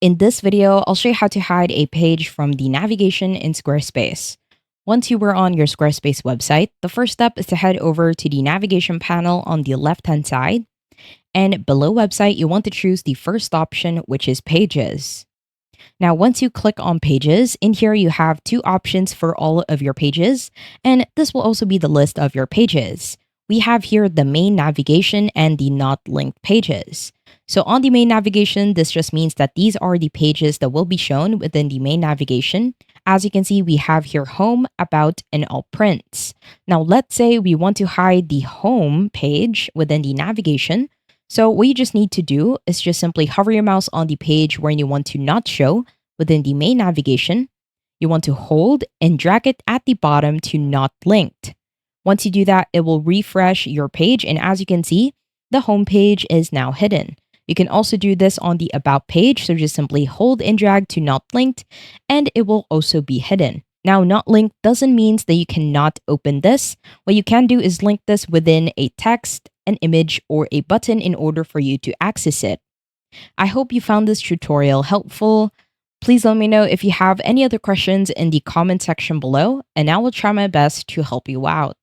In this video, I'll show you how to hide a page from the navigation in Squarespace. Once you were on your Squarespace website, the first step is to head over to the navigation panel on the left-hand side. And below website, you want to choose the first option, which is pages. Now, once you click on pages, in here you have two options for all of your pages, and this will also be the list of your pages. We have here the main navigation and the not linked pages. So on the main navigation, this just means that these are the pages that will be shown within the main navigation. As you can see, we have here home, about, and all prints. Now, let's say we want to hide the home page within the navigation. So what you just need to do is just simply hover your mouse on the page where you want to not show within the main navigation. You want to hold and drag it at the bottom to not linked. Once you do that, it will refresh your page, and as you can see, the home page is now hidden. You can also do this on the about page, so just simply hold and drag to not linked, and it will also be hidden. Now, not linked doesn't mean that you cannot open this. What you can do is link this within a text, an image, or a button in order for you to access it. I hope you found this tutorial helpful. Please let me know if you have any other questions in the comment section below, and I will try my best to help you out.